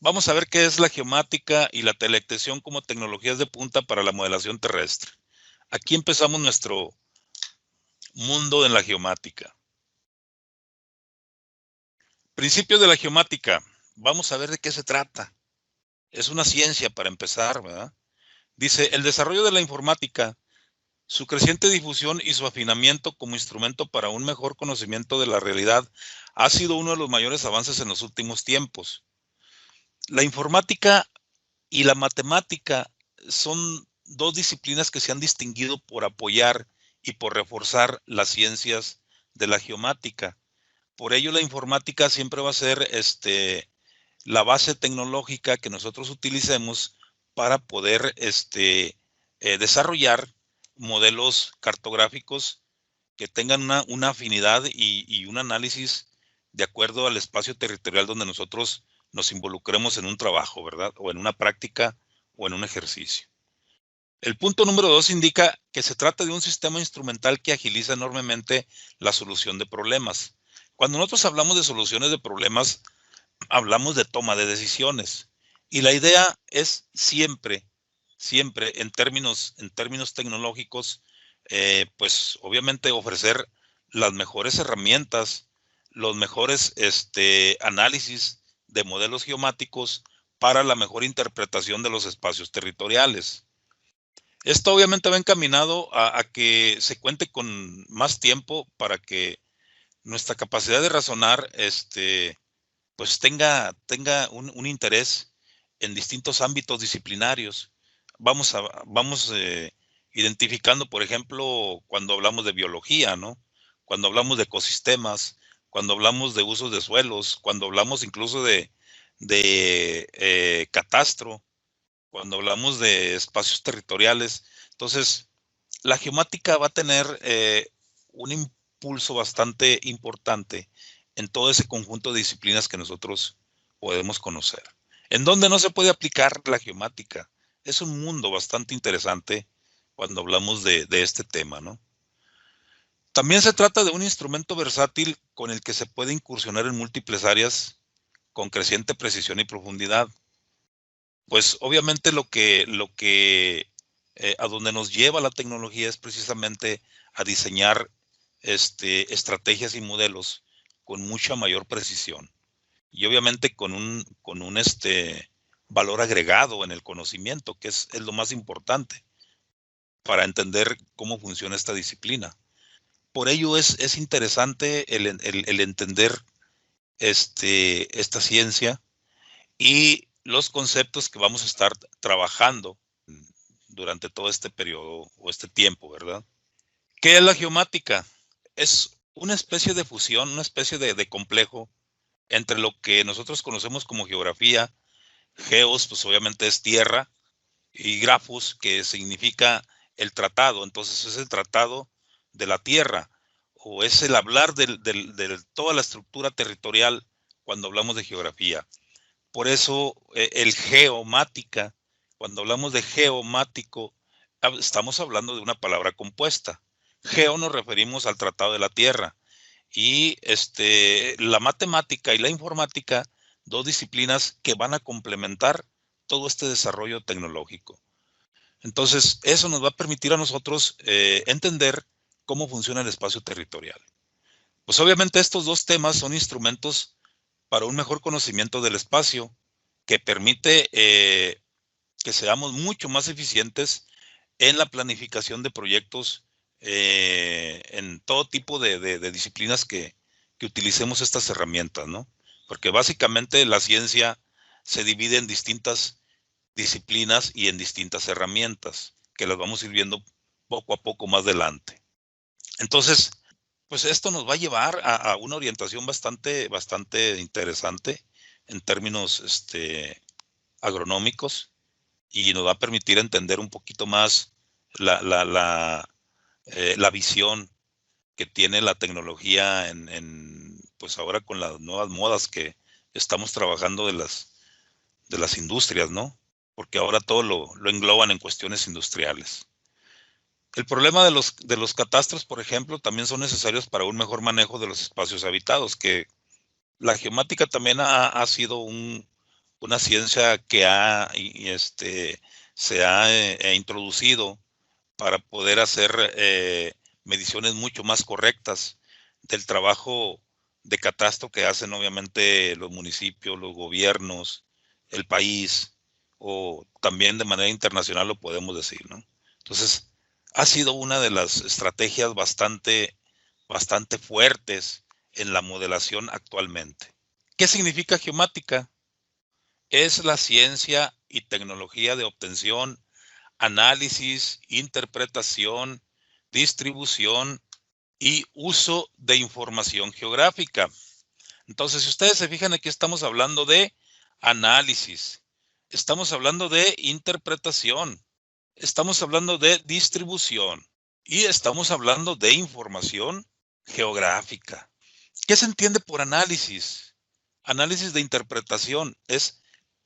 Vamos a ver qué es la geomática y la teledetección como tecnologías de punta para la modelación terrestre. Aquí empezamos nuestro mundo en la geomática. Principios de la geomática. Vamos a ver de qué se trata. Es una ciencia para empezar, ¿verdad? Dice, el desarrollo de la informática, su creciente difusión y su afinamiento como instrumento para un mejor conocimiento de la realidad ha sido uno de los mayores avances en los últimos tiempos. La informática y la matemática son dos disciplinas que se han distinguido por apoyar y por reforzar las ciencias de la geomática. Por ello, la informática siempre va a ser la base tecnológica que nosotros utilicemos para poder desarrollar modelos cartográficos que tengan una afinidad y un análisis de acuerdo al espacio territorial donde nosotros nos involucremos en un trabajo, ¿verdad? O en una práctica o en un ejercicio. El punto número 2 indica que se trata de un sistema instrumental que agiliza enormemente la solución de problemas. Cuando nosotros hablamos de soluciones de problemas, hablamos de toma de decisiones. Y la idea es siempre, siempre en términos tecnológicos, pues obviamente ofrecer las mejores herramientas, los mejores análisis de modelos geomáticos para la mejor interpretación de los espacios territoriales. Esto obviamente va encaminado a que se cuente con más tiempo para que nuestra capacidad de razonar pues tenga un interés en distintos ámbitos disciplinarios. Vamos identificando, por ejemplo, cuando hablamos de biología, ¿no? Cuando hablamos de ecosistemas, cuando hablamos de usos de suelos, cuando hablamos incluso de catastro, cuando hablamos de espacios territoriales. Entonces, la geomática va a tener un impulso bastante importante en todo ese conjunto de disciplinas que nosotros podemos conocer. ¿En dónde no se puede aplicar la geomática? Es un mundo bastante interesante cuando hablamos de este tema, ¿no? También se trata de un instrumento versátil con el que se puede incursionar en múltiples áreas con creciente precisión y profundidad. Pues obviamente a donde nos lleva la tecnología es precisamente a diseñar estrategias y modelos con mucha mayor precisión y obviamente con un valor agregado en el conocimiento, que es lo más importante para entender cómo funciona esta disciplina. Por ello es interesante el entender esta ciencia y los conceptos que vamos a estar trabajando durante todo este periodo o este tiempo, ¿verdad? ¿Qué es la geomática? Es una especie de fusión, una especie de complejo entre lo que nosotros conocemos como geografía. Geos, pues obviamente es tierra, y grafos, que significa el tratado. Entonces es el tratado de la tierra, o es el hablar de toda la estructura territorial cuando hablamos de geografía. Por eso el geomática, cuando hablamos de geomático, estamos hablando de una palabra compuesta. Geo nos referimos al tratado de la tierra y la matemática y la informática, dos disciplinas que van a complementar todo este desarrollo tecnológico. Entonces, eso nos va a permitir a nosotros entender cómo funciona el espacio territorial. Pues obviamente estos dos temas son instrumentos para un mejor conocimiento del espacio que permite que seamos mucho más eficientes en la planificación de proyectos en todo tipo de disciplinas que utilicemos estas herramientas, ¿no? Porque básicamente la ciencia se divide en distintas disciplinas y en distintas herramientas que las vamos a ir viendo poco a poco más adelante. Entonces, pues esto nos va a llevar a una orientación bastante interesante en términos agronómicos y nos va a permitir entender un poquito más la visión que tiene la tecnología pues ahora con las nuevas modas que estamos trabajando de las industrias, ¿no? Porque ahora todo lo engloban en cuestiones industriales. El problema de los catastros, por ejemplo, también son necesarios para un mejor manejo de los espacios habitados, que la geomática también ha sido una ciencia que se ha introducido para poder hacer mediciones mucho más correctas del trabajo de catastro que hacen obviamente los municipios, los gobiernos, el país, o también de manera internacional lo podemos decir, ¿no? Entonces, ha sido una de las estrategias bastante fuertes en la modelación actualmente. ¿Qué significa geomática? Es la ciencia y tecnología de obtención, análisis, interpretación, distribución y uso de información geográfica. Entonces, si ustedes se fijan, aquí estamos hablando de análisis, estamos hablando de interpretación, estamos hablando de distribución y estamos hablando de información geográfica. ¿Qué se entiende por análisis? Análisis de interpretación es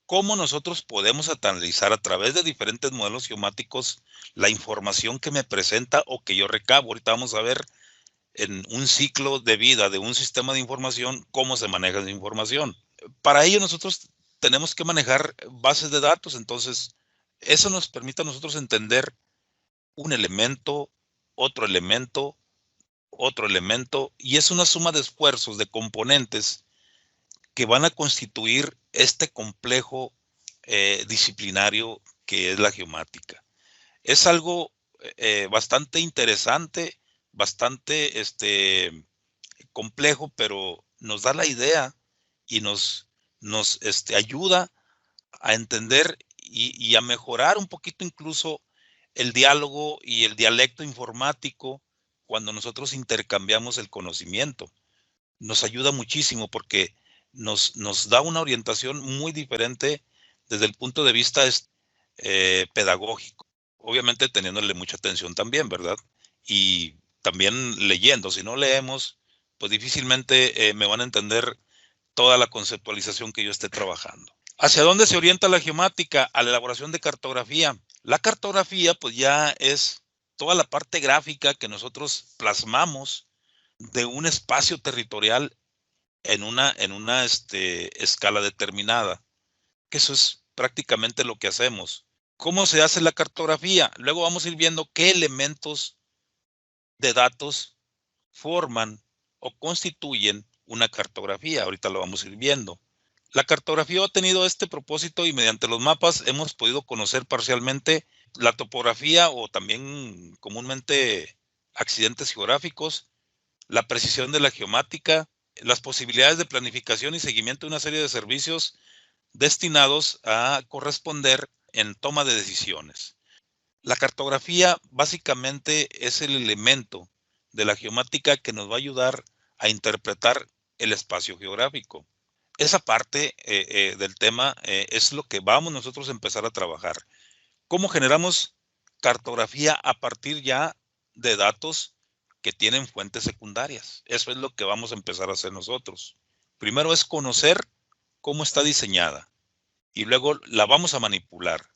cómo nosotros podemos analizar a través de diferentes modelos geomáticos la información que me presenta o que yo recabo. Ahorita vamos a ver en un ciclo de vida de un sistema de información cómo se maneja esa información. Para ello nosotros tenemos que manejar bases de datos, entonces eso nos permite a nosotros entender un elemento, otro elemento, otro elemento, y es una suma de esfuerzos, de componentes que van a constituir este complejo disciplinario que es la geomática. Es algo bastante interesante, bastante complejo, pero nos da la idea y nos ayuda a entender y a mejorar un poquito incluso el diálogo y el dialecto informático cuando nosotros intercambiamos el conocimiento. Nos ayuda muchísimo porque nos da una orientación muy diferente desde el punto de vista pedagógico. Obviamente teniéndole mucha atención también, ¿verdad? Y también leyendo. Si no leemos, pues difícilmente me van a entender toda la conceptualización que yo esté trabajando. ¿Hacia dónde se orienta la geomática? A la elaboración de cartografía. La cartografía, pues ya es toda la parte gráfica que nosotros plasmamos de un espacio territorial en una escala determinada. Que eso es prácticamente lo que hacemos. ¿Cómo se hace la cartografía? Luego vamos a ir viendo qué elementos de datos forman o constituyen una cartografía. Ahorita lo vamos a ir viendo. La cartografía ha tenido este propósito y mediante los mapas hemos podido conocer parcialmente la topografía o también comúnmente accidentes geográficos, la precisión de la geomática, las posibilidades de planificación y seguimiento de una serie de servicios destinados a corresponder en toma de decisiones. La cartografía básicamente es el elemento de la geomática que nos va a ayudar a interpretar el espacio geográfico. Esa parte del tema es lo que vamos nosotros a empezar a trabajar. ¿Cómo generamos cartografía a partir ya de datos que tienen fuentes secundarias? Eso es lo que vamos a empezar a hacer nosotros. Primero es conocer cómo está diseñada y luego la vamos a manipular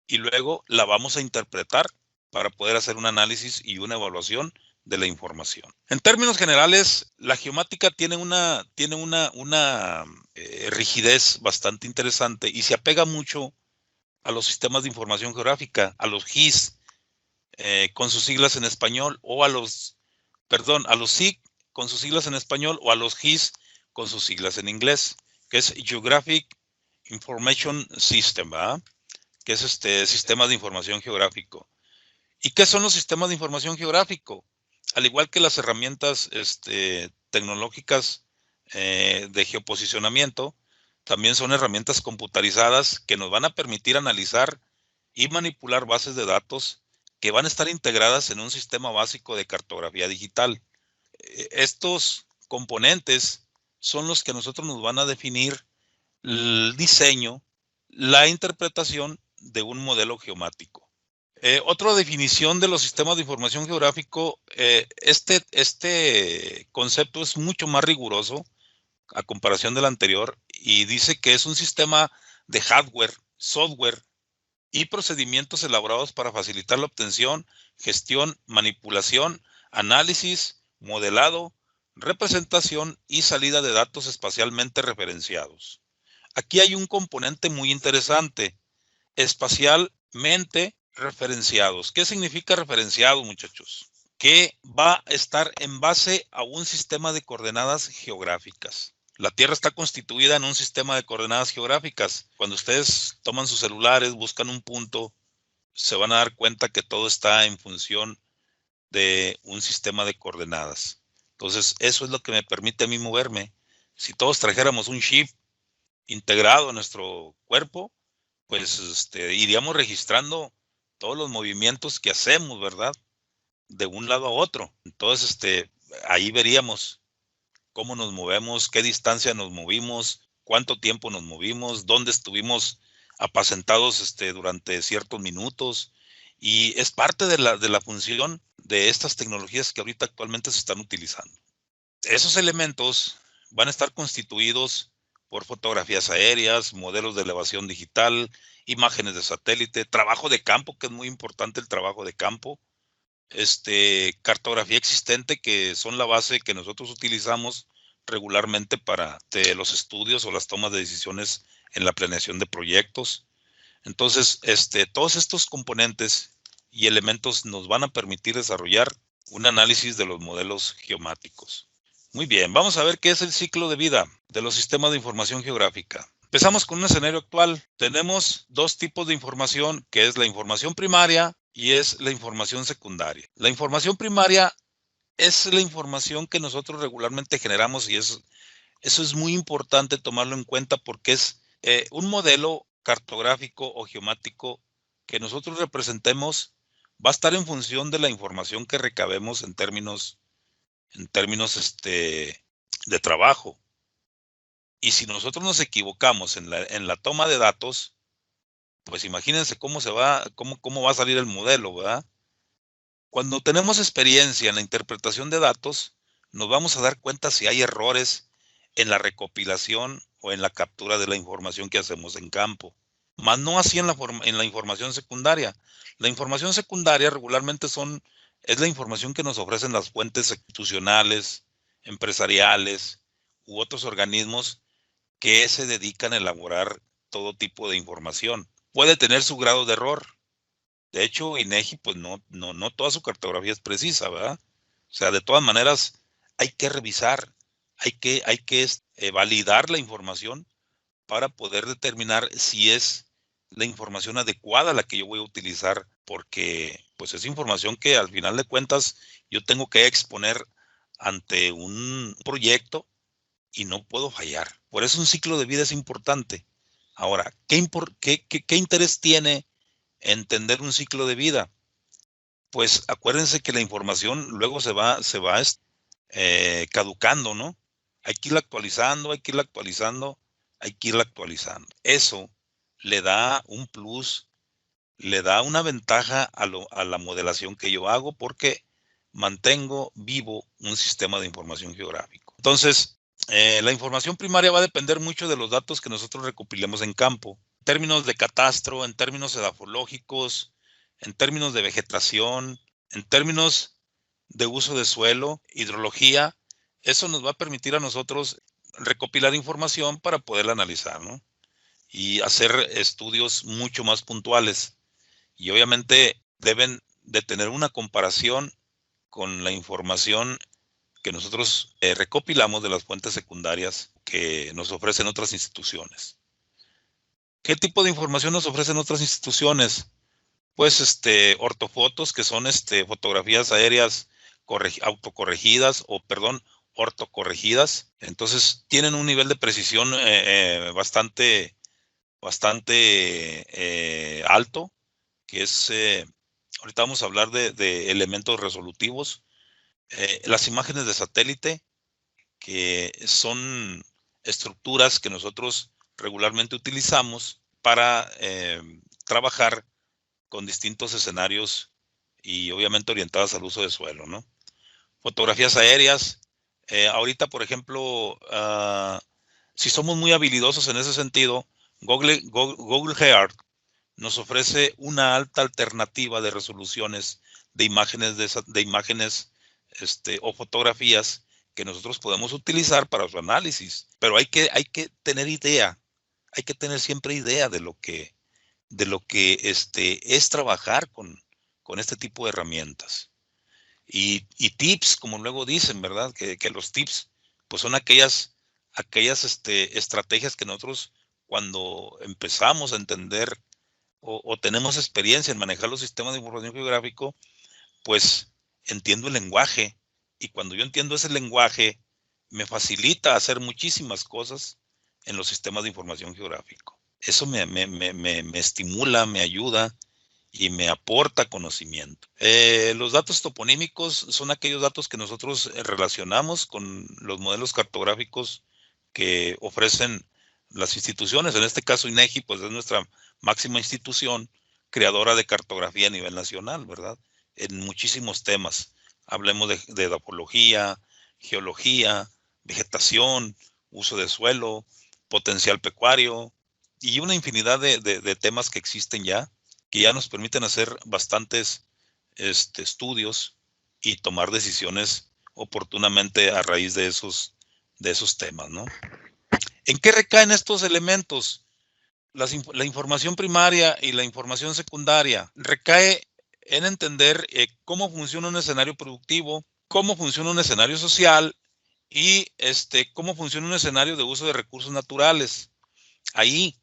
y luego la vamos a interpretar para poder hacer un análisis y una evaluación de la información. En términos generales, la geomática tiene una rigidez bastante interesante y se apega mucho a los sistemas de información geográfica, a los GIS, con sus siglas en español, o a los SIG con sus siglas en español, o a los GIS con sus siglas en inglés, que es Geographic Information System, ¿verdad? Que es sistema de información geográfico. ¿Y qué son los sistemas de información geográfico? Al igual que las herramientas tecnológicas de geoposicionamiento, también son herramientas computarizadas que nos van a permitir analizar y manipular bases de datos que van a estar integradas en un sistema básico de cartografía digital. Estos componentes son los que a nosotros nos van a definir el diseño, la interpretación de un modelo geomático. Otra definición de los sistemas de información geográfico, este concepto es mucho más riguroso a comparación del anterior y dice que es un sistema de hardware, software y procedimientos elaborados para facilitar la obtención, gestión, manipulación, análisis, modelado, representación y salida de datos espacialmente referenciados. Aquí hay un componente muy interesante, espacialmente referenciados. ¿Qué significa referenciado, muchachos? Que va a estar en base a un sistema de coordenadas geográficas. La Tierra está constituida en un sistema de coordenadas geográficas. Cuando ustedes toman sus celulares, buscan un punto, se van a dar cuenta que todo está en función de un sistema de coordenadas. Entonces, eso es lo que me permite a mí moverme. Si todos trajéramos un chip integrado a nuestro cuerpo, pues iríamos registrando todos los movimientos que hacemos, ¿verdad? De un lado a otro. Entonces, ahí veríamos cómo nos movemos, qué distancia nos movimos, cuánto tiempo nos movimos, dónde estuvimos apacentados durante ciertos minutos. Y es parte de la función de estas tecnologías que ahorita actualmente se están utilizando. Esos elementos van a estar constituidos por fotografías aéreas, modelos de elevación digital, imágenes de satélite, trabajo de campo, que es muy importante el trabajo de campo, cartografía existente, que son la base que nosotros utilizamos regularmente para los estudios o las tomas de decisiones en la planeación de proyectos. Entonces, todos estos componentes y elementos nos van a permitir desarrollar un análisis de los modelos geomáticos. Muy bien, vamos a ver qué es el ciclo de vida de los sistemas de información geográfica. Empezamos con un escenario actual. Tenemos dos tipos de información, que es la información primaria y es la información secundaria. La información primaria es la información que nosotros regularmente generamos y eso es muy importante tomarlo en cuenta porque es un modelo cartográfico o geomático que nosotros representemos va a estar en función de la información que recabemos en términos de trabajo. Y si nosotros nos equivocamos en la toma de datos, pues imagínense cómo va a salir el modelo, ¿verdad? Cuando tenemos experiencia en la interpretación de datos, nos vamos a dar cuenta si hay errores en la recopilación o en la captura de la información que hacemos en campo. Más no así en la información secundaria. La información secundaria regularmente es la información que nos ofrecen las fuentes institucionales, empresariales u otros organismos que se dedican a elaborar todo tipo de información. Puede tener su grado de error. De hecho, INEGI, pues no toda su cartografía es precisa, ¿verdad? O sea, de todas maneras, hay que revisar, hay que validar la información para poder determinar si es la información adecuada la que yo voy a utilizar, porque pues es información que al final de cuentas yo tengo que exponer ante un proyecto y no puedo fallar. Por eso un ciclo de vida es importante. Ahora, ¿qué interés tiene entender un ciclo de vida? Pues acuérdense que la información luego se va caducando, ¿no? Hay que irla actualizando, hay que irla actualizando, hay que irla actualizando. Eso le da un plus, le da una ventaja a la modelación que yo hago porque mantengo vivo un sistema de información geográfico. Entonces, la información primaria va a depender mucho de los datos que nosotros recopilemos en campo. En términos de catastro, en términos edafológicos, en términos de vegetación, en términos de uso de suelo, hidrología, eso nos va a permitir a nosotros recopilar información para poderla analizar, ¿no? Y hacer estudios mucho más puntuales. Y obviamente deben de tener una comparación con la información que nosotros recopilamos de las fuentes secundarias que nos ofrecen otras instituciones. ¿Qué tipo de información nos ofrecen otras instituciones? Pues ortofotos, que son fotografías aéreas autocorregidas ortocorregidas. Entonces tienen un nivel de precisión bastante alto, que es, ahorita vamos a hablar de elementos resolutivos. Las imágenes de satélite, que son estructuras que nosotros regularmente utilizamos para trabajar con distintos escenarios y obviamente orientadas al uso de suelo, ¿no? Fotografías aéreas. Ahorita, por ejemplo, si somos muy habilidosos en ese sentido, Google Earth nos ofrece una alta alternativa de resoluciones de imágenes o fotografías que nosotros podemos utilizar para su análisis. Pero hay que tener idea, hay que tener siempre idea de lo que es trabajar con este tipo de herramientas. Y tips, como luego dicen, ¿verdad? Que los tips, pues son aquellas estrategias que nosotros cuando empezamos a entender o tenemos experiencia en manejar los sistemas de información geográfico, pues entiendo el lenguaje. Y cuando yo entiendo ese lenguaje, me facilita hacer muchísimas cosas en los sistemas de información geográfico. Eso me estimula, me ayuda y me aporta conocimiento. Los datos toponímicos son aquellos datos que nosotros relacionamos con los modelos cartográficos que ofrecen las instituciones. En este caso, INEGI, pues es nuestra máxima institución creadora de cartografía a nivel nacional, ¿verdad? En muchísimos temas. Hablemos de edafología, geología, vegetación, uso de suelo, potencial pecuario y una infinidad de temas que existen ya, que ya nos permiten hacer bastantes estudios y tomar decisiones oportunamente a raíz de esos temas, ¿no? ¿En qué recaen estos elementos? La información primaria y la información secundaria recae en entender cómo funciona un escenario productivo, cómo funciona un escenario social y cómo funciona un escenario de uso de recursos naturales. Ahí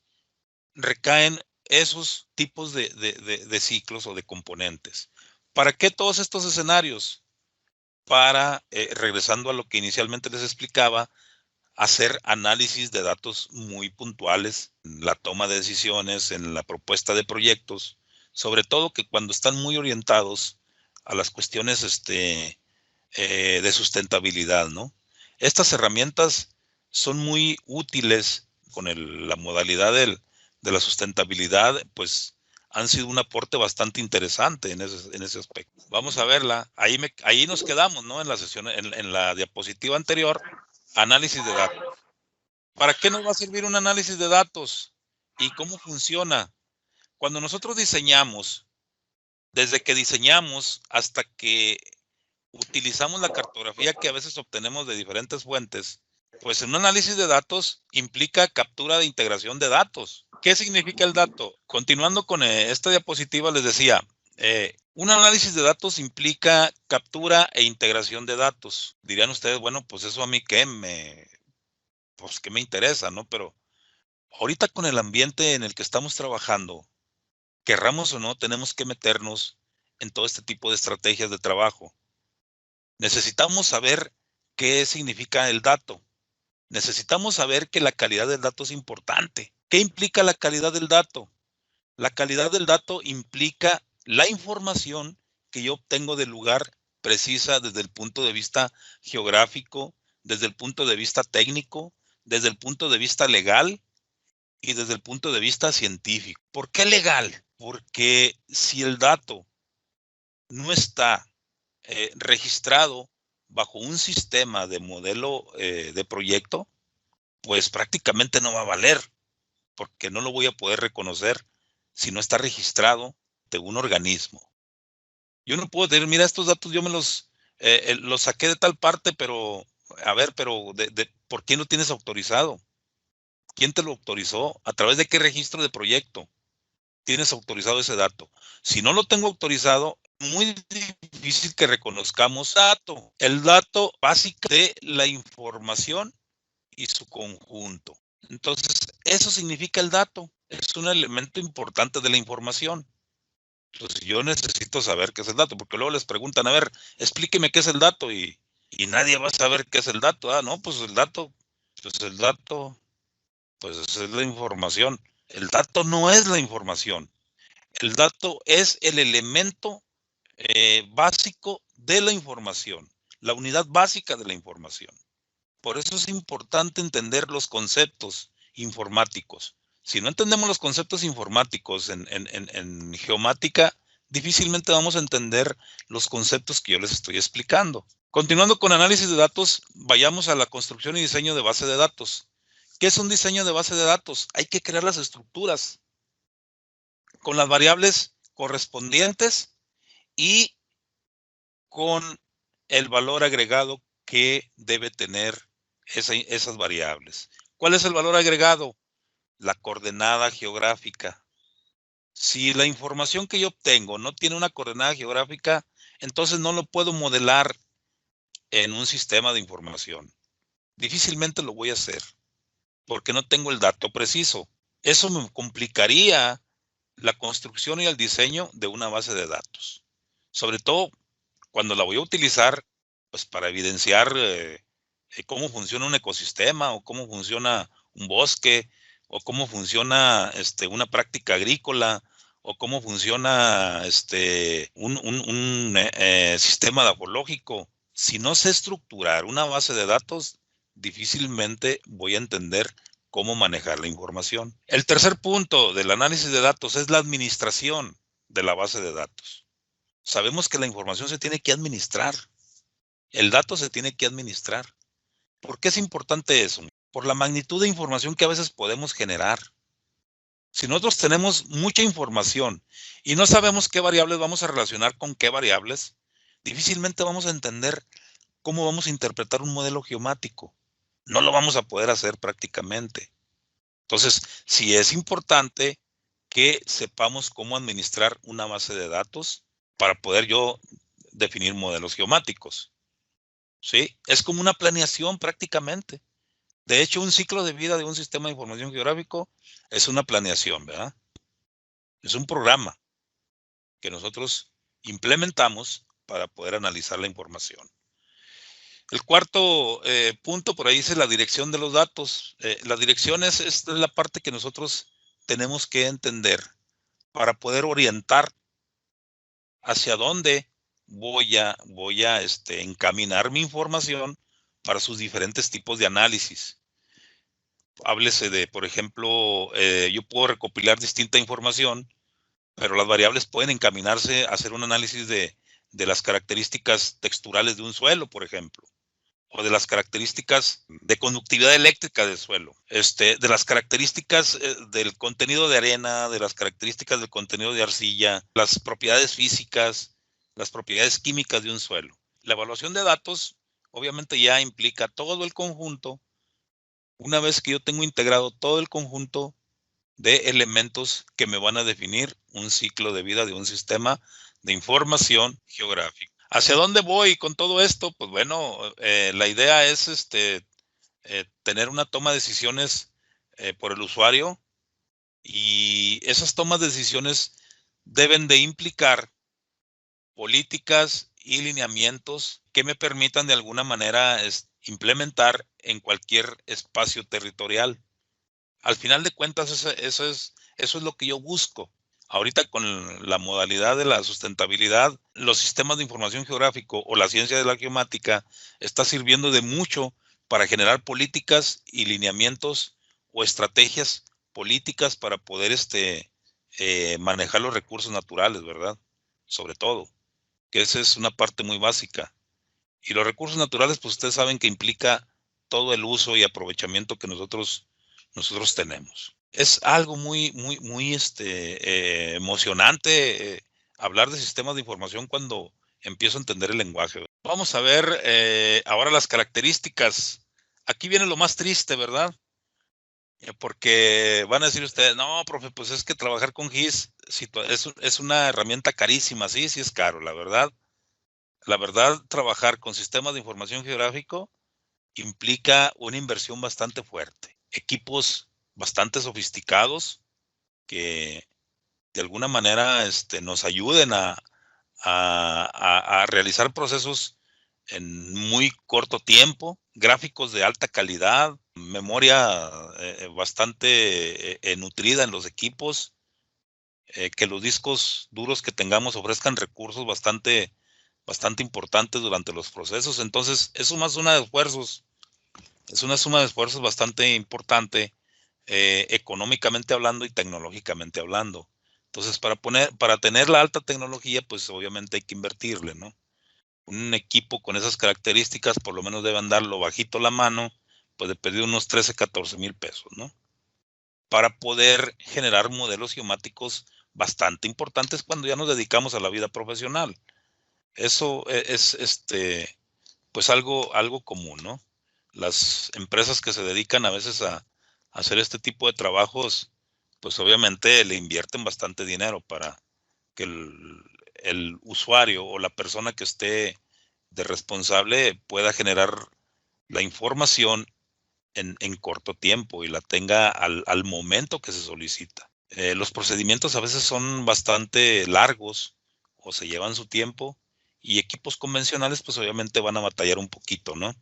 recaen esos tipos de ciclos o de componentes. ¿Para qué todos estos escenarios? Para, regresando a lo que inicialmente les explicaba, hacer análisis de datos muy puntuales en la toma de decisiones, en la propuesta de proyectos, sobre todo que cuando están muy orientados a las cuestiones de sustentabilidad, ¿no? Estas herramientas son muy útiles con la modalidad de la sustentabilidad, pues han sido un aporte bastante interesante en ese aspecto. Vamos a verla. Ahí nos quedamos, ¿no? En la sesión, en la diapositiva anterior, análisis de datos. ¿Para qué nos va a servir un análisis de datos? ¿Y cómo funciona? Cuando nosotros diseñamos, desde que diseñamos hasta que utilizamos la cartografía que a veces obtenemos de diferentes fuentes, pues en un análisis de datos implica captura de integración de datos. ¿Qué significa el dato? Continuando con esta diapositiva les decía, un análisis de datos implica captura e integración de datos. Dirían ustedes, bueno, pues eso a mí qué me interesa, ¿no? Pero ahorita con el ambiente en el que estamos trabajando, querramos o no, tenemos que meternos en todo este tipo de estrategias de trabajo. Necesitamos saber qué significa el dato. Necesitamos saber que la calidad del dato es importante. ¿Qué implica la calidad del dato? La calidad del dato implica la información que yo obtengo del lugar precisa desde el punto de vista geográfico, desde el punto de vista técnico, desde el punto de vista legal y desde el punto de vista científico. ¿Por qué legal? Porque si el dato no está registrado bajo un sistema de modelo de proyecto, pues prácticamente no va a valer, porque no lo voy a poder reconocer si no está registrado de un organismo. Yo no puedo decir, mira, estos datos yo me los saqué de tal parte, pero, a ver, pero ¿por qué no tienes autorizado? ¿Quién te lo autorizó? ¿A través de qué registro de proyecto tienes autorizado ese dato? Si no lo tengo autorizado, muy difícil que reconozcamos dato. El dato básico de la información y su conjunto. Entonces, eso significa el dato. Es un elemento importante de la información. Entonces, yo necesito saber qué es el dato, porque luego les preguntan, a ver, explíqueme qué es el dato y nadie va a saber qué es el dato. Ah, no, pues el dato, pues es la información. El dato no es la información. El dato es el elemento básico de la información, la unidad básica de la información. Por eso es importante entender los conceptos informáticos. Si no entendemos los conceptos informáticos en geomática, difícilmente vamos a entender los conceptos que yo les estoy explicando. Continuando con análisis de datos, vayamos a la construcción y diseño de base de datos. ¿Qué es un diseño de base de datos? Hay que crear las estructuras con las variables correspondientes y con el valor agregado que debe tener esas variables. ¿Cuál es el valor agregado? la coordenada geográfica. Si la información que yo obtengo no tiene una coordenada geográfica, entonces no lo puedo modelar en un sistema de información. Difícilmente lo voy a hacer porque no tengo el dato preciso. Eso me complicaría la construcción y el diseño de una base de datos. Sobre todo cuando la voy a utilizar pues, para evidenciar cómo funciona un ecosistema o cómo funciona un bosque o cómo funciona una práctica agrícola o cómo funciona un sistema dafológico. Si no sé estructurar una base de datos, difícilmente voy a entender cómo manejar la información. El tercer punto del análisis de datos es la administración de la base de datos. Sabemos que la información se tiene que administrar. El dato se tiene que administrar. ¿Por qué es importante eso? Por la magnitud de información que a veces podemos generar. Si nosotros tenemos mucha información y no sabemos qué variables vamos a relacionar con qué variables, difícilmente vamos a entender cómo vamos a interpretar un modelo geomático. No lo vamos a poder hacer prácticamente. Entonces, sí es importante que sepamos cómo administrar una base de datos para poder yo definir modelos geomáticos. ¿Sí? Es como una planeación prácticamente. De hecho, un ciclo de vida de un sistema de información geográfico es una planeación, ¿verdad? Es un programa que nosotros implementamos para poder analizar la información. El cuarto punto, por ahí dice la dirección de los datos. La dirección es la parte que nosotros tenemos que entender para poder orientar hacia dónde voy a encaminar mi información para sus diferentes tipos de análisis. Háblese de, por ejemplo, yo puedo recopilar distinta información, pero las variables pueden encaminarse a hacer un análisis de las características texturales de un suelo, por ejemplo, o de las características de conductividad eléctrica del suelo, de las características del contenido de arena, de las características del contenido de arcilla, las propiedades físicas, las propiedades químicas de un suelo. La evaluación de datos obviamente ya implica todo el conjunto. Una vez que yo tengo integrado todo el conjunto de elementos que me van a definir un ciclo de vida de un sistema de información geográfica. ¿Hacia dónde voy con todo esto? Pues bueno, la idea es tener una toma de decisiones por el usuario y esas tomas de decisiones deben de implicar políticas y lineamientos que me permitan de alguna manera implementar en cualquier espacio territorial. Al final de cuentas, eso es lo que yo busco. Ahorita con la modalidad de la sustentabilidad, los sistemas de información geográfico o la ciencia de la geomática está sirviendo de mucho para generar políticas y lineamientos o estrategias políticas para poder manejar los recursos naturales, ¿verdad? Sobre todo, que esa es una parte muy básica. Y los recursos naturales, pues ustedes saben que implica todo el uso y aprovechamiento que nosotros tenemos. Es algo muy, muy, muy emocionante hablar de sistemas de información cuando empiezo a entender el lenguaje. Vamos a ver ahora las características. Aquí viene lo más triste, ¿verdad? Porque van a decir ustedes, no, profe, pues es que trabajar con GIS es una herramienta carísima. Sí, sí es caro, la verdad. La verdad, trabajar con sistemas de información geográfico implica una inversión bastante fuerte. Equipos bastante sofisticados que de alguna manera nos ayuden a realizar procesos en muy corto tiempo, gráficos de alta calidad, memoria bastante nutrida en los equipos, que los discos duros que tengamos ofrezcan recursos bastante importantes durante los procesos. Entonces, es una suma de esfuerzos, bastante importante, económicamente hablando y tecnológicamente hablando. Entonces, para tener la alta tecnología, pues obviamente hay que invertirle, ¿no? Un equipo con esas características, por lo menos debe andarlo bajito la mano, pues de pedir unos 13, 14 mil pesos, ¿no? Para poder generar modelos geomáticos bastante importantes cuando ya nos dedicamos a la vida profesional. Eso es pues algo común, ¿no? Las empresas que se dedican a veces a hacer este tipo de trabajos, pues obviamente le invierten bastante dinero para que el usuario o la persona que esté de responsable pueda generar la información en corto tiempo y la tenga al momento que se solicita. Los procedimientos a veces son bastante largos o se llevan su tiempo y equipos convencionales pues obviamente van a batallar un poquito, ¿no?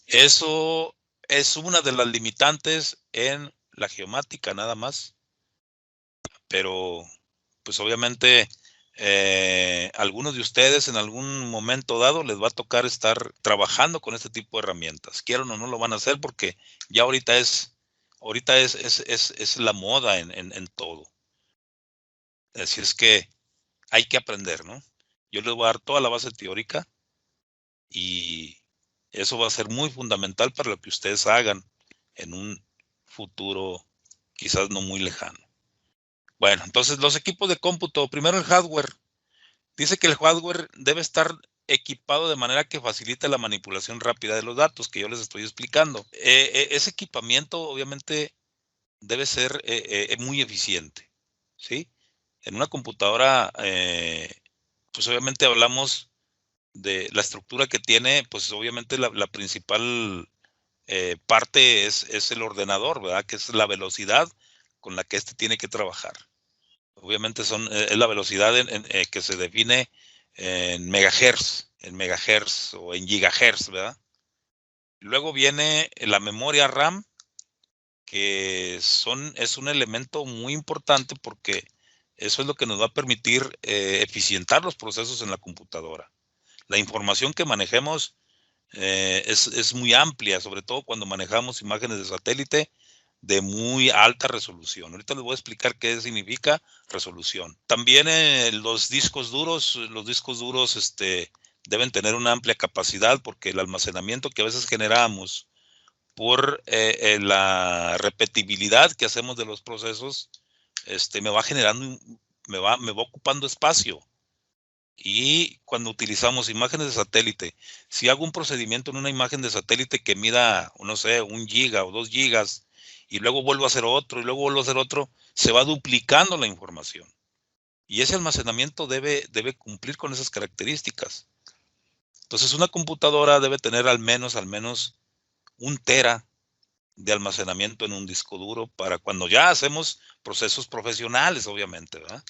Eso es una de las limitantes en la geomática nada más, pero pues obviamente algunos de ustedes en algún momento dado les va a tocar estar trabajando con este tipo de herramientas. Quieran o no lo van a hacer porque ya ahorita es la moda en todo. Así es que hay que aprender, ¿no? Yo les voy a dar toda la base teórica y eso va a ser muy fundamental para lo que ustedes hagan en un futuro quizás no muy lejano. Bueno, entonces los equipos de cómputo, primero el hardware. Dice que el hardware debe estar equipado de manera que facilite la manipulación rápida de los datos que yo les estoy explicando. Ese equipamiento obviamente debe ser muy eficiente, ¿sí? En una computadora, pues obviamente hablamos de la estructura que tiene, pues obviamente la principal parte es el ordenador, ¿verdad? Que es la velocidad con la que este tiene que trabajar. Obviamente es la velocidad que se define en megahertz o en gigahertz, ¿verdad? Luego viene la memoria RAM, que es un elemento muy importante porque eso es lo que nos va a permitir eficientar los procesos en la computadora. La información que manejemos es muy amplia, sobre todo cuando manejamos imágenes de satélite de muy alta resolución. Ahorita les voy a explicar qué significa resolución. También los discos duros deben tener una amplia capacidad porque el almacenamiento que a veces generamos por la repetibilidad que hacemos de los procesos, me va generando, me va ocupando espacio. Y cuando utilizamos imágenes de satélite, si hago un procedimiento en una imagen de satélite que mida, no sé, 1 giga o 2 gigas, y luego vuelvo a hacer otro, y luego vuelvo a hacer otro, se va duplicando la información. Y ese almacenamiento debe cumplir con esas características. Entonces, una computadora debe tener al menos 1 tera de almacenamiento en un disco duro para cuando ya hacemos procesos profesionales, obviamente, ¿verdad?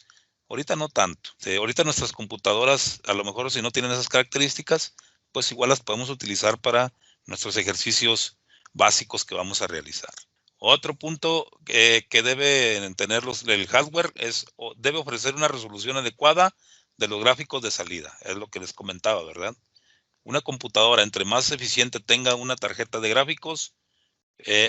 Ahorita no tanto. Ahorita nuestras computadoras, a lo mejor si no tienen esas características, pues igual las podemos utilizar para nuestros ejercicios básicos que vamos a realizar. Otro punto que debe tener el hardware debe ofrecer una resolución adecuada de los gráficos de salida. Es lo que les comentaba, ¿verdad? Una computadora, entre más eficiente tenga una tarjeta de gráficos,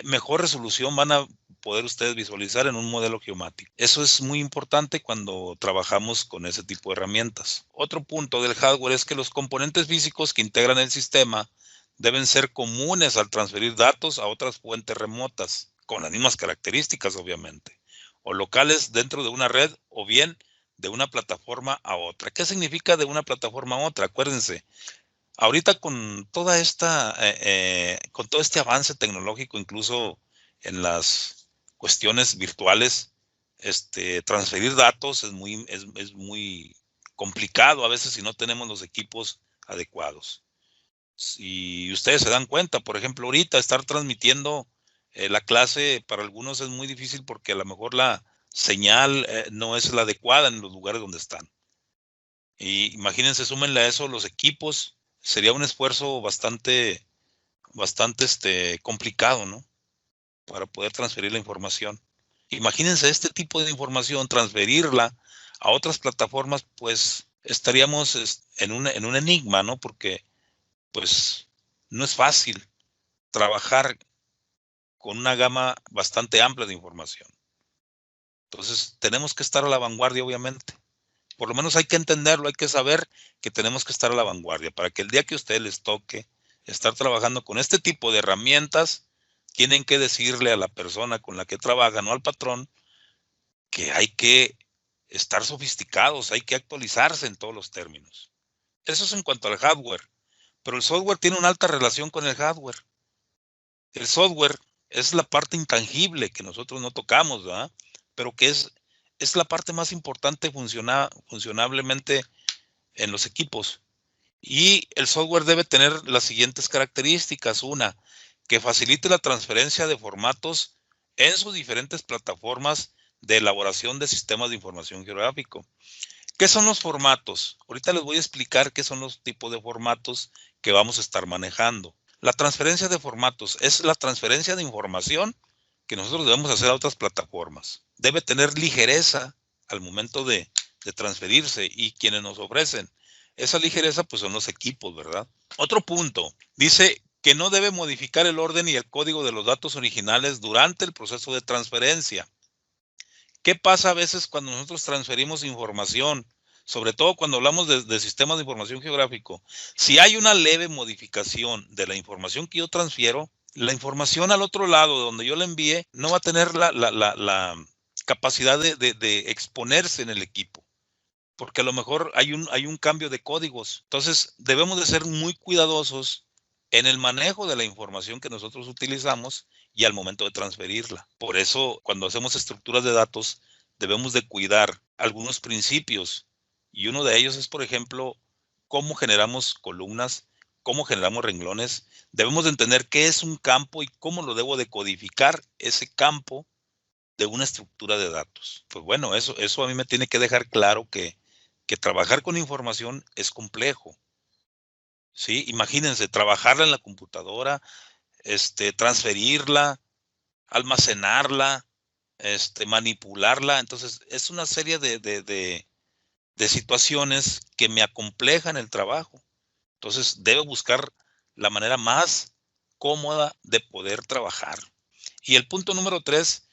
mejor resolución van a poder ustedes visualizar en un modelo geomático. Eso es muy importante cuando trabajamos con ese tipo de herramientas. Otro punto del hardware es que los componentes físicos que integran el sistema deben ser comunes al transferir datos a otras fuentes remotas, con las mismas características, obviamente, o locales dentro de una red o bien de una plataforma a otra. ¿Qué significa de una plataforma a otra? Acuérdense, ahorita con todo este avance tecnológico, incluso en las cuestiones virtuales, transferir datos es muy complicado a veces si no tenemos los equipos adecuados. Si ustedes se dan cuenta, por ejemplo, ahorita estar transmitiendo la clase para algunos es muy difícil porque a lo mejor la señal no es la adecuada en los lugares donde están. Y imagínense, súmenle a eso los equipos, sería un esfuerzo bastante complicado, ¿no? Para poder transferir la información. Imagínense este tipo de información, transferirla a otras plataformas, pues estaríamos en un enigma, ¿no? Porque, pues, no es fácil trabajar con una gama bastante amplia de información. Entonces, tenemos que estar a la vanguardia, obviamente. Por lo menos hay que entenderlo, hay que saber que tenemos que estar a la vanguardia para que el día que a ustedes les toque estar trabajando con este tipo de herramientas, tienen que decirle a la persona con la que trabajan o al patrón que hay que estar sofisticados, hay que actualizarse en todos los términos. Eso es en cuanto al hardware, pero el software tiene una alta relación con el hardware. El software es la parte intangible que nosotros no tocamos, ¿verdad? Pero que es la parte más importante funcionablemente en los equipos. Y el software debe tener las siguientes características. Una, que facilite la transferencia de formatos en sus diferentes plataformas de elaboración de sistemas de información geográfico. ¿Qué son los formatos? Ahorita les voy a explicar qué son los tipos de formatos que vamos a estar manejando. La transferencia de formatos es la transferencia de información que nosotros debemos hacer a otras plataformas. Debe tener ligereza al momento de transferirse, y quienes nos ofrecen esa ligereza pues son los equipos, ¿verdad? Otro punto, dice que no debe modificar el orden y el código de los datos originales durante el proceso de transferencia. ¿Qué pasa a veces cuando nosotros transferimos información? Sobre todo cuando hablamos de sistemas de información geográfico. Si hay una leve modificación de la información que yo transfiero, la información al otro lado donde yo la envíe no va a tener la capacidad de exponerse en el equipo, porque a lo mejor hay un cambio de códigos. Entonces debemos de ser muy cuidadosos en el manejo de la información que nosotros utilizamos y al momento de transferirla. Por eso, cuando hacemos estructuras de datos, debemos de cuidar algunos principios. Y uno de ellos es, por ejemplo, cómo generamos columnas, cómo generamos renglones. Debemos de entender qué es un campo y cómo lo debo de codificar ese campo de una estructura de datos. Pues bueno, eso a mí me tiene que dejar claro que trabajar con información es complejo. ¿Sí? Imagínense, trabajarla en la computadora, transferirla, almacenarla, manipularla. Entonces, es una serie de situaciones que me acomplejan el trabajo. Entonces, debo buscar la manera más cómoda de poder trabajar. Y el punto número 3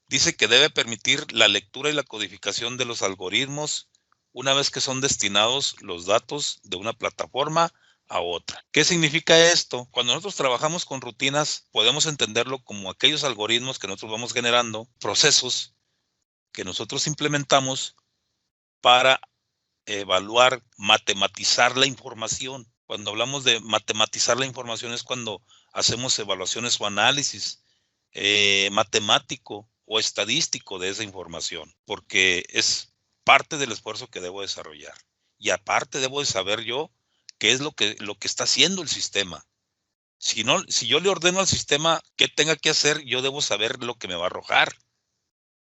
dice que debe permitir la lectura y la codificación de los algoritmos una vez que son destinados los datos de una plataforma a otra. ¿Qué significa esto? Cuando nosotros trabajamos con rutinas, podemos entenderlo como aquellos algoritmos que nosotros vamos generando, procesos que nosotros implementamos para evaluar, matematizar la información. Cuando hablamos de matematizar la información es cuando hacemos evaluaciones o análisis matemático o estadístico de esa información, porque es parte del esfuerzo que debo desarrollar. Y aparte debo de saber yo qué es lo que está haciendo el sistema. Si yo le ordeno al sistema qué tenga que hacer, yo debo saber lo que me va a arrojar.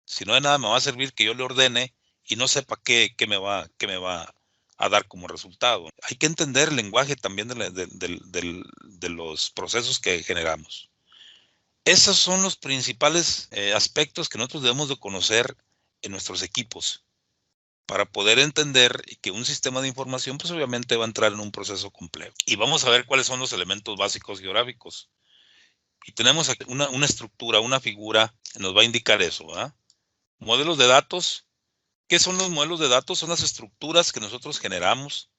Si no, de nada me va a servir que yo le ordene y no sepa qué me va a dar como resultado. Hay que entender el lenguaje también de los procesos que generamos. Esos son los principales aspectos que nosotros debemos de conocer en nuestros equipos para poder entender que un sistema de información pues obviamente va a entrar en un proceso complejo. Y vamos a ver cuáles son los elementos básicos geográficos. Y tenemos aquí una estructura, una figura que nos va a indicar eso, ¿verdad? Modelos de datos. ¿Qué son los modelos de datos? Son las estructuras que nosotros generamos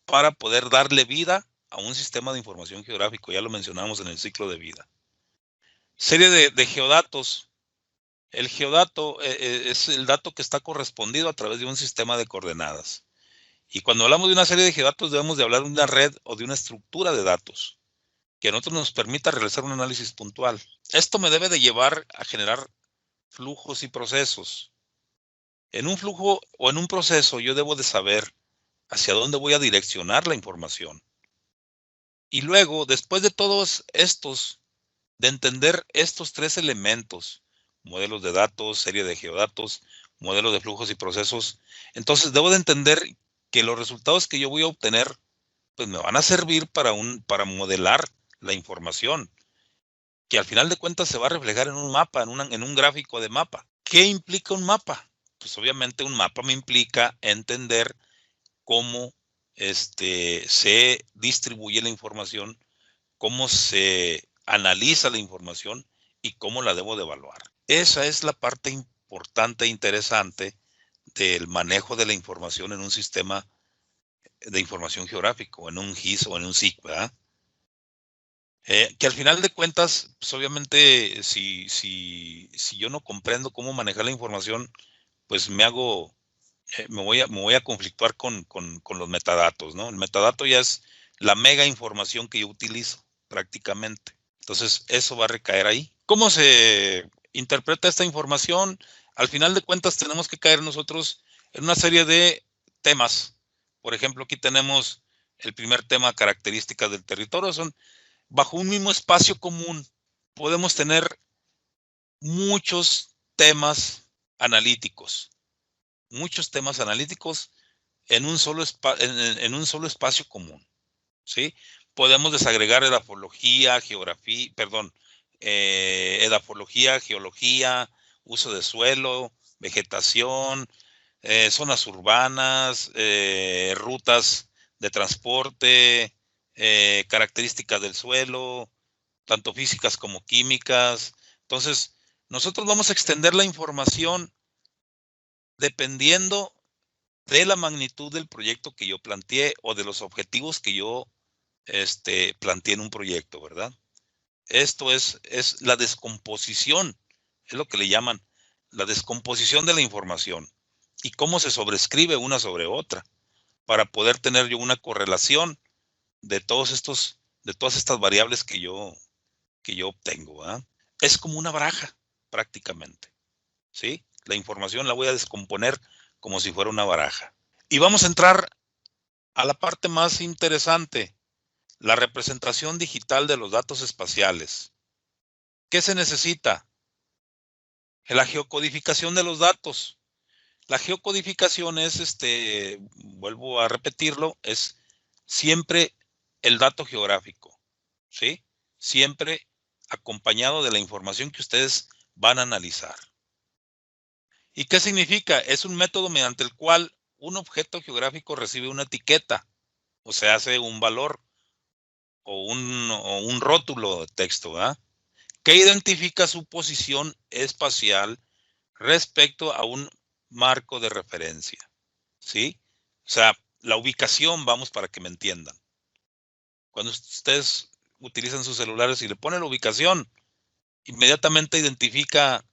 para poder darle vida a un sistema de información geográfico. Ya lo mencionamos en el ciclo de vida. Serie de geodatos. El geodato es el dato que está correspondido a través de un sistema de coordenadas. Y cuando hablamos de una serie de geodatos, debemos de hablar de una red o de una estructura de datos que a nosotros nos permita realizar un análisis puntual. Esto me debe de llevar a generar flujos y procesos. En un flujo o en un proceso yo debo de saber hacia dónde voy a direccionar la información. Y luego, después de todos estos, de entender estos 3 elementos, modelos de datos, serie de geodatos, modelos de flujos y procesos, entonces debo de entender que los resultados que yo voy a obtener, pues me van a servir para modelar la información, que al final de cuentas se va a reflejar en un mapa, en un gráfico de mapa. ¿Qué implica un mapa? Pues obviamente un mapa me implica entender cómo se distribuye la información, cómo se analiza la información y cómo la debo de evaluar. Esa es la parte importante e interesante del manejo de la información en un sistema de información geográfico, en un GIS o en un SIG, ¿verdad? Que al final de cuentas, pues obviamente, si yo no comprendo cómo manejar la información, pues me voy a conflictuar con los metadatos, ¿no? El metadato ya es la mega información que yo utilizo prácticamente. Entonces, eso va a recaer ahí. ¿Cómo se interpreta esta información? Al final de cuentas, tenemos que caer nosotros en una serie de temas. Por ejemplo, aquí tenemos el primer tema, características del territorio. Son bajo un mismo espacio común. Podemos tener muchos temas analíticos. Muchos temas analíticos en un solo espacio común, ¿sí? Podemos desagregar edafología, edafología, geología, uso de suelo, vegetación, zonas urbanas, rutas de transporte, características del suelo, tanto físicas como químicas. Entonces, nosotros vamos a extender la información dependiendo de la magnitud del proyecto que yo planteé o de los objetivos que yo planteé en un proyecto, ¿verdad? Esto es la descomposición, es lo que le llaman la descomposición de la información y cómo se sobrescribe una sobre otra para poder tener yo una correlación de todas estas variables que yo obtengo, ¿verdad? Es como una baraja, prácticamente, ¿sí? La información la voy a descomponer como si fuera una baraja. Y vamos a entrar a la parte más interesante, la representación digital de los datos espaciales. ¿Qué se necesita? La geocodificación de los datos. La geocodificación es, vuelvo a repetirlo, es siempre el dato geográfico, ¿sí? Siempre acompañado de la información que ustedes van a analizar. ¿Y qué significa? Es un método mediante el cual un objeto geográfico recibe una etiqueta, o se hace un valor o un rótulo de texto, ¿verdad? Que identifica su posición espacial respecto a un marco de referencia, ¿sí? O sea, la ubicación, vamos, para que me entiendan. Cuando ustedes utilizan sus celulares y le ponen la ubicación, inmediatamente identifica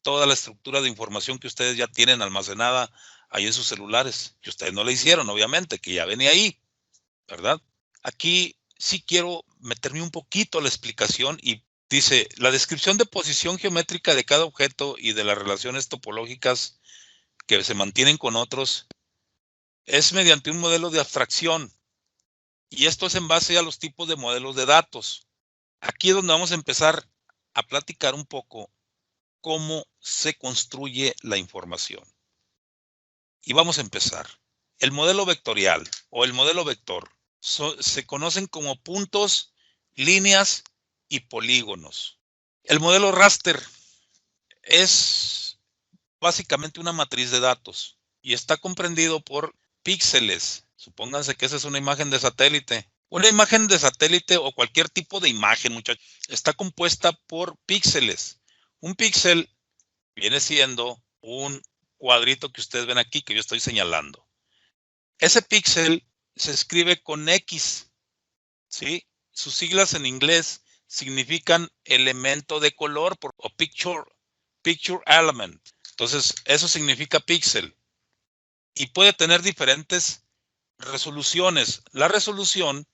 toda la estructura de información que ustedes ya tienen almacenada ahí en sus celulares, que ustedes no le hicieron, obviamente, que ya venía ahí, ¿verdad? Aquí sí quiero meterme un poquito a la explicación y dice, la descripción de posición geométrica de cada objeto y de las relaciones topológicas que se mantienen con otros es mediante un modelo de abstracción y esto es en base a los tipos de modelos de datos. Aquí es donde vamos a empezar a platicar un poco cómo se construye la información. Y vamos a empezar. El modelo vectorial o el modelo vector se conocen como puntos, líneas y polígonos. El modelo raster es básicamente una matriz de datos y está comprendido por píxeles. Supónganse que esa es una imagen de satélite. Una imagen de satélite o cualquier tipo de imagen, muchachos, está compuesta por píxeles. Un píxel viene siendo un cuadrito que ustedes ven aquí, que yo estoy señalando. Ese píxel se escribe con X, ¿sí? Sus siglas en inglés significan elemento de color o picture element. Entonces, eso significa píxel. Y puede tener diferentes resoluciones. La resolución,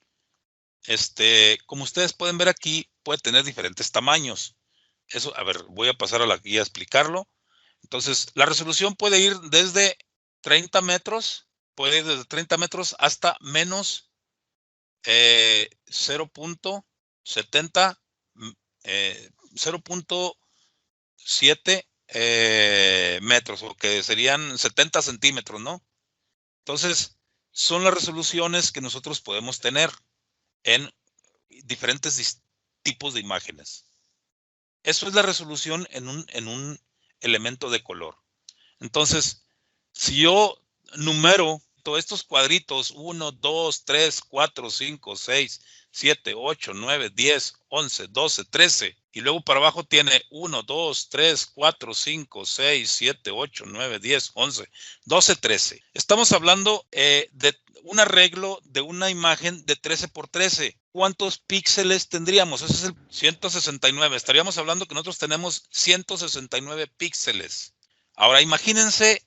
como ustedes pueden ver aquí, puede tener diferentes tamaños. Eso, a ver, voy a pasar a la guía a explicarlo. Entonces, la resolución puede ir desde 30 metros, hasta menos 0.70, 0.7 metros, o que serían 70 centímetros, ¿no? Entonces, son las resoluciones que nosotros podemos tener en diferentes tipos de imágenes. Eso es la resolución en un elemento de color. Entonces, si yo numero todos estos cuadritos, 1, 2, 3, 4, 5, 6, 7, 8, 9, 10, 11, 12, 13, y luego para abajo tiene 1, 2, 3, 4, 5, 6, 7, 8, 9, 10, 11, 12, 13. Estamos hablando de un arreglo de una imagen de 13 por 13. ¿Cuántos píxeles tendríamos? Ese es el 169. Estaríamos hablando que nosotros tenemos 169 píxeles. Ahora imagínense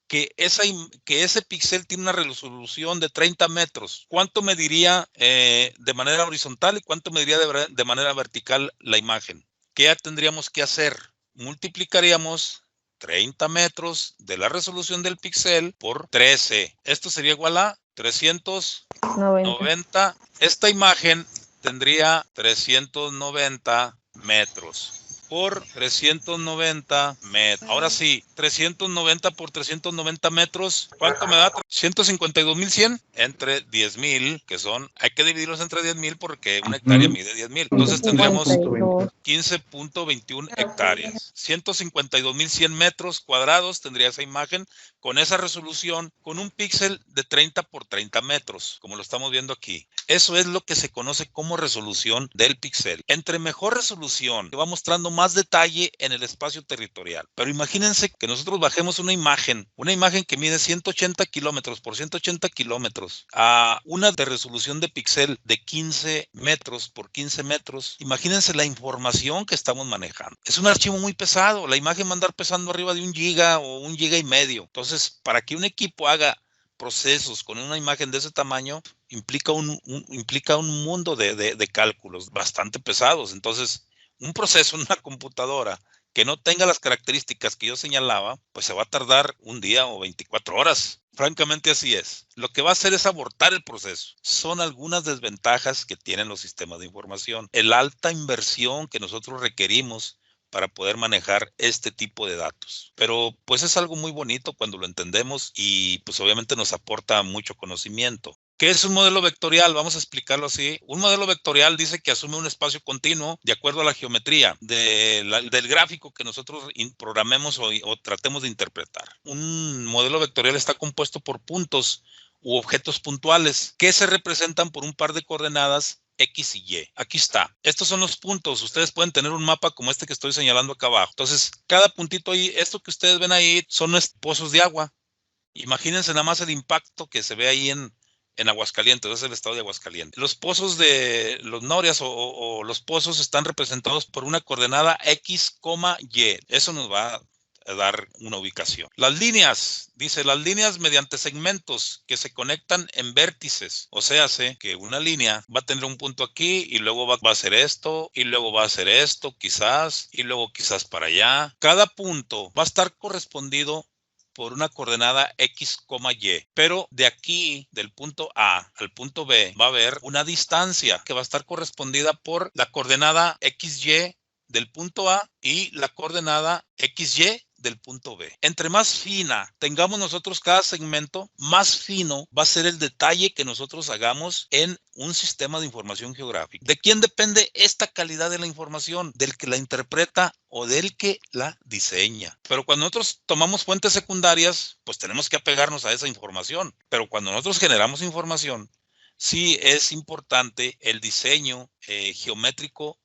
que ese píxel tiene una resolución de 30 metros. ¿Cuánto mediría de manera horizontal y cuánto mediría de manera vertical la imagen? ¿Qué ya tendríamos que hacer? Multiplicaríamos 30 metros de la resolución del píxel por 13. Esto sería igual a 390. Esta imagen tendría 390 metros por 390 metros. Ahora sí, 390 por 390 metros, ¿cuánto me da? 152,100 entre 10,000, que son, hay que dividirlos entre 10,000 porque una hectárea mide 10,000. Entonces tendríamos 15.21 hectáreas. 152,100 metros cuadrados tendría esa imagen con esa resolución, con un píxel de 30 por 30 metros, como lo estamos viendo aquí. Eso es lo que se conoce como resolución del píxel. Entre mejor resolución, va mostrando más detalle en el espacio territorial. Pero imagínense que nosotros bajemos una imagen que mide 180 kilómetros por 180 kilómetros a una de resolución de píxel de 15 metros por 15 metros. Imagínense la información que estamos manejando. Es un archivo muy pesado. La imagen va a andar pesando arriba de 1 giga o 1,5 gigas. Entonces, para que un equipo haga procesos con una imagen de ese tamaño, implica un mundo de cálculos bastante pesados. Entonces, un proceso en una computadora que no tenga las características que yo señalaba, pues se va a tardar un día o 24 horas. Francamente así es. Lo que va a hacer es abortar el proceso. Son algunas desventajas que tienen los sistemas de información. El alta inversión que nosotros requerimos para poder manejar este tipo de datos. Pero pues es algo muy bonito cuando lo entendemos y pues obviamente nos aporta mucho conocimiento. ¿Qué es un modelo vectorial? Vamos a explicarlo así. Un modelo vectorial dice que asume un espacio continuo de acuerdo a la geometría del gráfico que nosotros programemos o tratemos de interpretar. Un modelo vectorial está compuesto por puntos u objetos puntuales que se representan por un par de coordenadas X y Y. Aquí está. Estos son los puntos. Ustedes pueden tener un mapa como este que estoy señalando acá abajo. Entonces, cada puntito ahí, esto que ustedes ven ahí, son pozos de agua. Imagínense nada más el impacto que se ve ahí en Aguascalientes, es el estado de Aguascalientes. Los pozos de los norias o los pozos están representados por una coordenada X, Y. Eso nos va a dar una ubicación. Las líneas, dice, las líneas mediante segmentos que se conectan en vértices. O sea, que una línea va a tener un punto aquí y luego va a hacer esto y luego va a hacer esto quizás y luego quizás para allá. Cada punto va a estar correspondido por una coordenada X, Y. Pero de aquí, del punto A al punto B, va a haber una distancia que va a estar correspondida por la coordenada XY del punto A y la coordenada XY del punto B. Entre más fina tengamos nosotros cada segmento, más fino va a ser el detalle que nosotros hagamos en un sistema de información geográfica. ¿De quién depende esta calidad de la información? Del que la interpreta o del que la diseña. Pero cuando nosotros tomamos fuentes secundarias, pues tenemos que apegarnos a esa información. Pero cuando nosotros generamos información, sí es importante el diseño geométrico,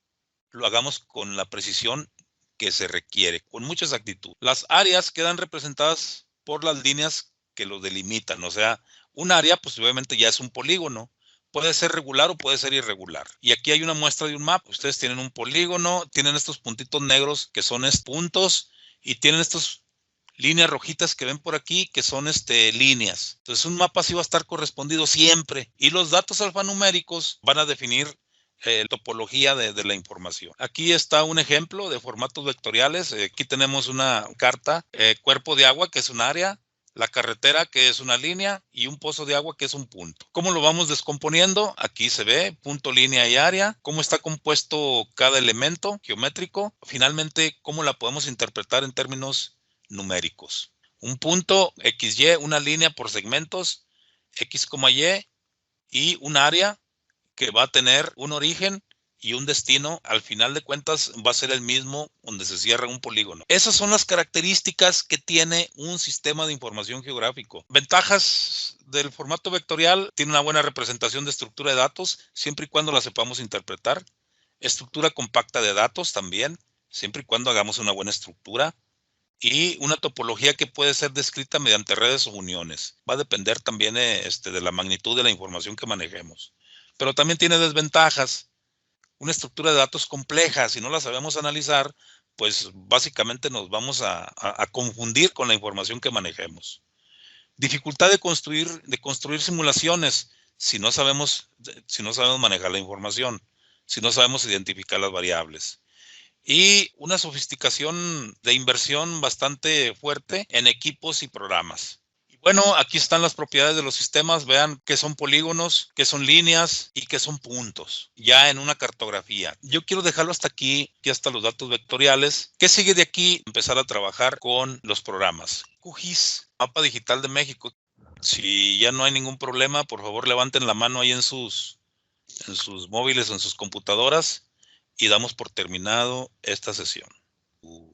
lo hagamos con la precisión que se requiere, con mucha exactitud. Las áreas quedan representadas por las líneas que lo delimitan. O sea, un área, pues obviamente ya es un polígono. Puede ser regular o puede ser irregular. Y aquí hay una muestra de un mapa. Ustedes tienen un polígono, tienen estos puntitos negros que son puntos y tienen estos líneas rojitas que ven por aquí que son líneas. Entonces un mapa sí va a estar correspondido siempre. Y los datos alfanuméricos van a definir topología de la información. Aquí está un ejemplo de formatos vectoriales. Aquí tenemos una carta, cuerpo de agua, que es un área, la carretera, que es una línea, y un pozo de agua, que es un punto. ¿Cómo lo vamos descomponiendo? Aquí se ve punto, línea y área. ¿Cómo está compuesto cada elemento geométrico? Finalmente, ¿cómo la podemos interpretar en términos numéricos? Un punto, XY, una línea por segmentos, X, Y un área que va a tener un origen y un destino. Al final de cuentas va a ser el mismo donde se cierra un polígono. Esas son las características que tiene un sistema de información geográfico. Ventajas del formato vectorial: tiene una buena representación de estructura de datos, siempre y cuando la sepamos interpretar. Estructura compacta de datos también, siempre y cuando hagamos una buena estructura. Y una topología que puede ser descrita mediante redes o uniones. Va a depender también de la magnitud de la información que manejemos. Pero también tiene desventajas. Una estructura de datos compleja, si no la sabemos analizar, pues básicamente nos vamos a confundir con la información que manejemos. Dificultad de construir simulaciones si no sabemos manejar la información, si no sabemos identificar las variables. Y una sofisticación de inversión bastante fuerte en equipos y programas. Y bueno, aquí están las propiedades de los sistemas. Vean qué son polígonos, qué son líneas y qué son puntos, ya en una cartografía. Yo quiero dejarlo hasta aquí, hasta los datos vectoriales. ¿Qué sigue de aquí? Empezar a trabajar con los programas. QGIS, Mapa Digital de México. Si ya no hay ningún problema, por favor levanten la mano ahí en sus móviles o en sus computadoras y damos por terminado esta sesión.